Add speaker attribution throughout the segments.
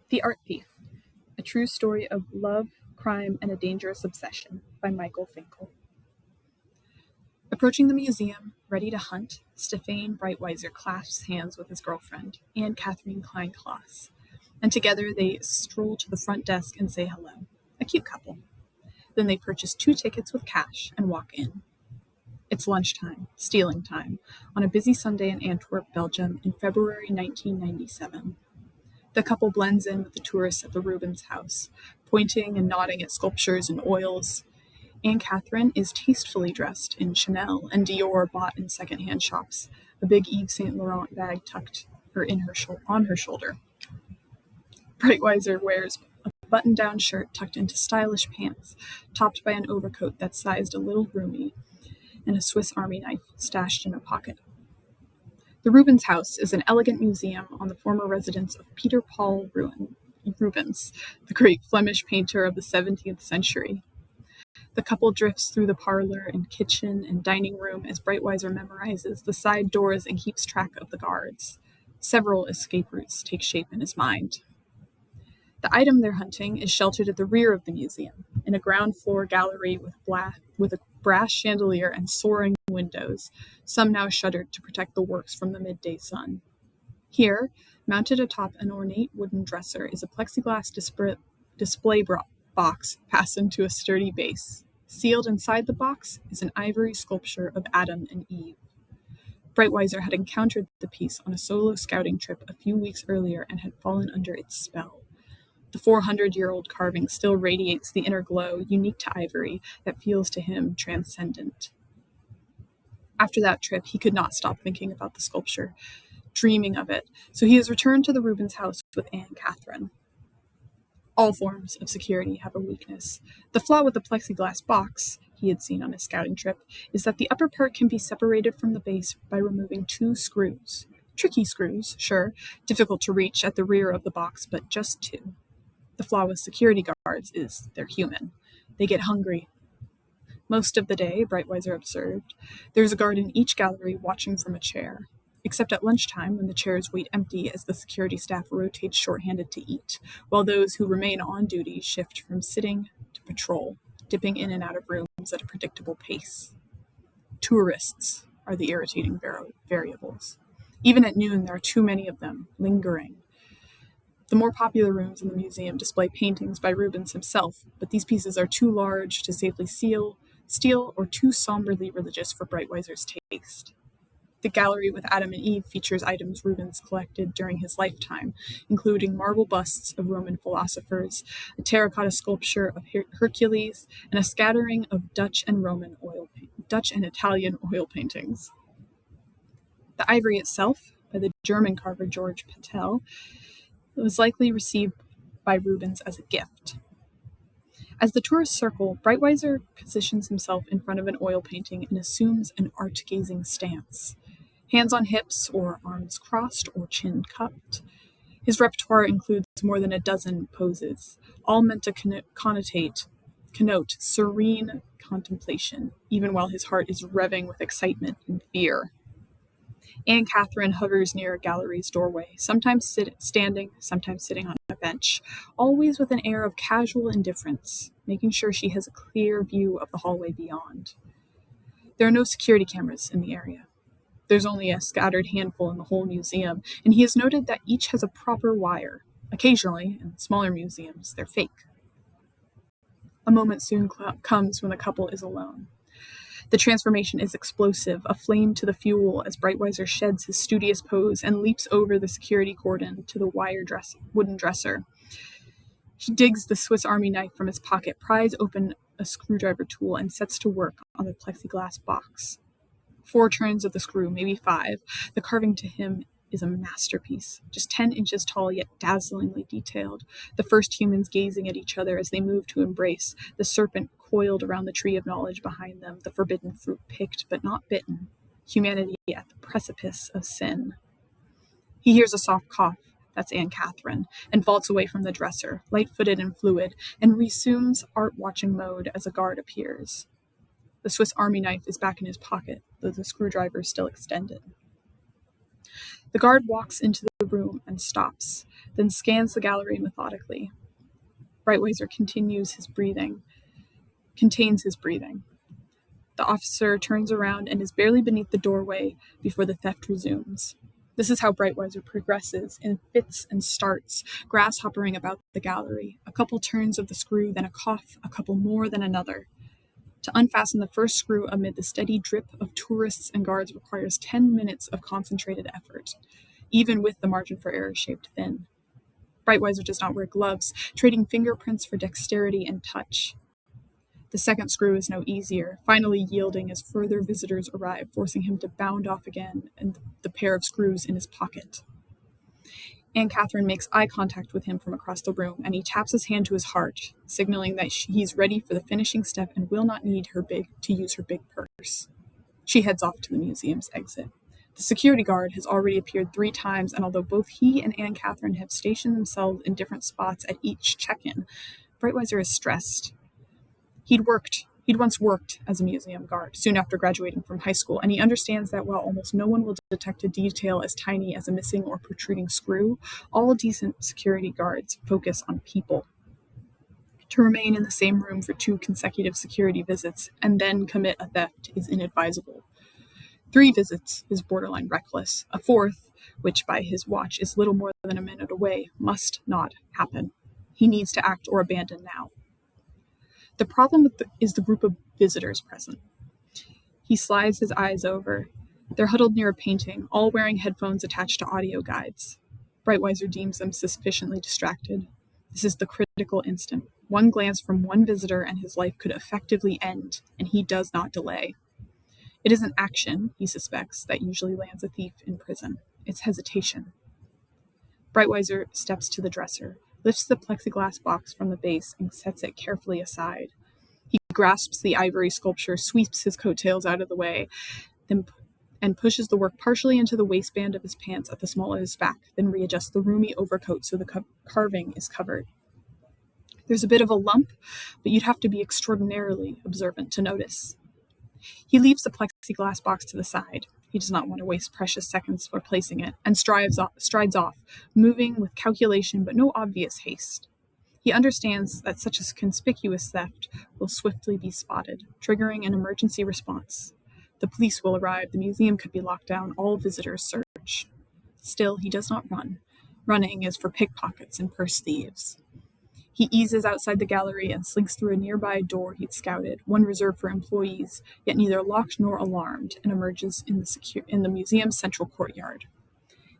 Speaker 1: The Art Thief, a true story of love, crime, and a dangerous obsession by Michael Finkel. Approaching the museum, ready to hunt, Stefan Breitweiser clasps hands with his girlfriend, Anne Catherine Klein-Klaas, and together they stroll to the front desk and say hello. A cute couple. Then they purchase 2 tickets with cash and walk in. It's lunchtime, stealing time, on a busy Sunday in Antwerp, Belgium, in February 1997. The couple blends in with the tourists at the Rubens house, pointing and nodding at sculptures and oils. Anne Catherine is tastefully dressed in Chanel and Dior bought in secondhand shops, a big Yves Saint Laurent bag tucked on her shoulder. Breitweiser wears a button-down shirt tucked into stylish pants, topped by an overcoat that's sized a little roomy, and a Swiss Army knife stashed in a pocket. The Rubens house is an elegant museum on the former residence of Peter Paul Rubens, the great Flemish painter of the 17th century. The couple drifts through the parlor and kitchen and dining room as Breitweiser memorizes the side doors and keeps track of the guards. Several escape routes take shape in his mind. The item they're hunting is sheltered at the rear of the museum, in a ground-floor gallery with a brass chandelier and soaring windows, some now shuttered to protect the works from the midday sun. Here, mounted atop an ornate wooden dresser, is a plexiglass display box fastened to a sturdy base. Sealed inside the box is an ivory sculpture of Adam and Eve. Breitweiser had encountered the piece on a solo scouting trip a few weeks earlier and had fallen under its spell. The 400-year-old carving still radiates the inner glow unique to ivory that feels to him transcendent. After that trip, he could not stop thinking about the sculpture, dreaming of it, so he has returned to the Rubens house with Anne Catherine. All forms of security have a weakness. The flaw with the plexiglass box he had seen on his scouting trip is that the upper part can be separated from the base by removing 2 screws. Tricky screws, sure, difficult to reach at the rear of the box, but just 2. The flaw with security guards is they're human. They get hungry. Most of the day, Breitweiser observed, there's a guard in each gallery watching from a chair, except at lunchtime when the chairs wait empty as the security staff rotates shorthanded to eat, while those who remain on duty shift from sitting to patrol, dipping in and out of rooms at a predictable pace. Tourists are the irritating variables. Even at noon, there are too many of them, lingering. The more popular rooms in the museum display paintings by Rubens himself, but these pieces are too large to safely steal, or too somberly religious for Breitweiser's taste. The gallery with Adam and Eve features items Rubens collected during his lifetime, including marble busts of Roman philosophers, a terracotta sculpture of Hercules, and a scattering of Dutch and Italian oil paintings. The ivory itself, by the German carver George Patel, was likely received by Rubens as a gift. As the tourists circle, Breitweiser positions himself in front of an oil painting and assumes an art-gazing stance. Hands on hips or arms crossed or chin cupped. His repertoire includes more than a dozen poses, all meant to connote serene contemplation, even while his heart is revving with excitement and fear. Anne Catherine hovers near a gallery's doorway, sometimes standing, sometimes sitting on a bench, always with an air of casual indifference, making sure she has a clear view of the hallway beyond. There are no security cameras in the area. There's only a scattered handful in the whole museum, and he has noted that each has a proper wire. Occasionally, in smaller museums, they're fake. A moment soon comes when the couple is alone. The transformation is explosive, a flame to the fuel as Breitweiser sheds his studious pose and leaps over the security cordon to the wooden dresser. He digs the Swiss Army knife from his pocket, pries open a screwdriver tool, and sets to work on the plexiglass box. 4 turns of the screw, maybe 5. The carving to him is a masterpiece, just 10 inches tall yet dazzlingly detailed. The first humans gazing at each other as they move to embrace, the serpent coiled around the tree of knowledge behind them, the forbidden fruit picked but not bitten, humanity at the precipice of sin. He hears a soft cough, that's Anne Catherine, and vaults away from the dresser, light-footed and fluid, and resumes art-watching mode as a guard appears. The Swiss Army knife is back in his pocket, though the screwdriver is still extended. The guard walks into the room and stops, then scans the gallery methodically. Breitweiser contains his breathing. The officer turns around and is barely beneath the doorway before the theft resumes. This is how Breitweiser progresses in fits and starts, grasshoppering about the gallery. A couple turns of the screw, then a cough, a couple more, then another. To unfasten the first screw amid the steady drip of tourists and guards requires 10 minutes of concentrated effort, even with the margin for error shaped thin. Breitweiser does not wear gloves, trading fingerprints for dexterity and touch. The second screw is no easier, finally yielding as further visitors arrive, forcing him to bound off again and the pair of screws in his pocket. Anne Catherine makes eye contact with him from across the room, and he taps his hand to his heart, signaling that he's ready for the finishing step and will not need to use her big purse. She heads off to the museum's exit. The security guard has already appeared 3 times, and although both he and Anne Catherine have stationed themselves in different spots at each check-in, Breitweiser is stressed. He'd once worked as a museum guard soon after graduating from high school, and he understands that while almost no one will detect a detail as tiny as a missing or protruding screw, all decent security guards focus on people. To remain in the same room for 2 consecutive security visits and then commit a theft is inadvisable. 3 visits is borderline reckless. A 4th, which by his watch is little more than a minute away, must not happen. He needs to act or abandon now. The problem is the group of visitors present. He slides his eyes over. They're huddled near a painting, all wearing headphones attached to audio guides. Breitweiser deems them sufficiently distracted. This is the critical instant. One glance from one visitor and his life could effectively end, and he does not delay. It isn't action, he suspects, that usually lands a thief in prison. It's hesitation. Breitweiser steps to the dresser, lifts the plexiglass box from the base, and sets it carefully aside. He grasps the ivory sculpture, sweeps his coattails out of the way, and pushes the work partially into the waistband of his pants at the small of his back, then readjusts the roomy overcoat so the carving is covered. There's a bit of a lump, but you'd have to be extraordinarily observant to notice. He leaves the plexiglass box to the side. He does not want to waste precious seconds replacing it, and strides off, moving with calculation but no obvious haste. He understands that such a conspicuous theft will swiftly be spotted, triggering an emergency response. The police will arrive, the museum could be locked down, all visitors search. Still, he does not run. Running is for pickpockets and purse thieves. He eases outside the gallery and slinks through a nearby door he'd scouted, one reserved for employees, yet neither locked nor alarmed, and emerges in the museum's central courtyard.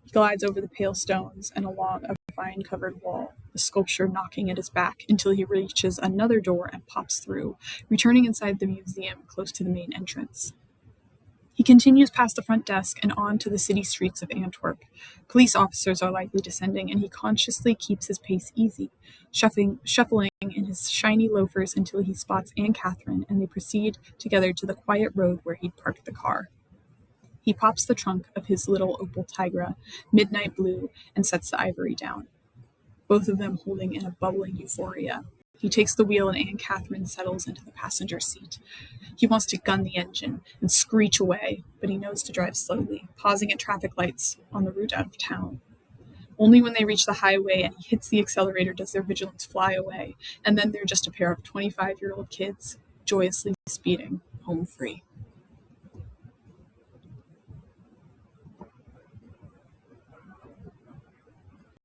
Speaker 1: He glides over the pale stones and along a vine-covered wall, the sculpture knocking at his back until he reaches another door and pops through, returning inside the museum close to the main entrance. He continues past the front desk and on to the city streets of Antwerp. Police officers are likely descending, and he consciously keeps his pace easy, shuffling in his shiny loafers until he spots Anne Catherine, and they proceed together to the quiet road where he'd parked the car. He pops the trunk of his little Opel Tigra, midnight blue, and sets the ivory down, both of them holding in a bubbling euphoria. He takes the wheel and Anne Catherine settles into the passenger seat. He wants to gun the engine and screech away, but he knows to drive slowly, pausing at traffic lights on the route out of town. Only when they reach the highway and he hits the accelerator does their vigilance fly away, and then they're just a pair of 25-year-old kids, joyously speeding home free.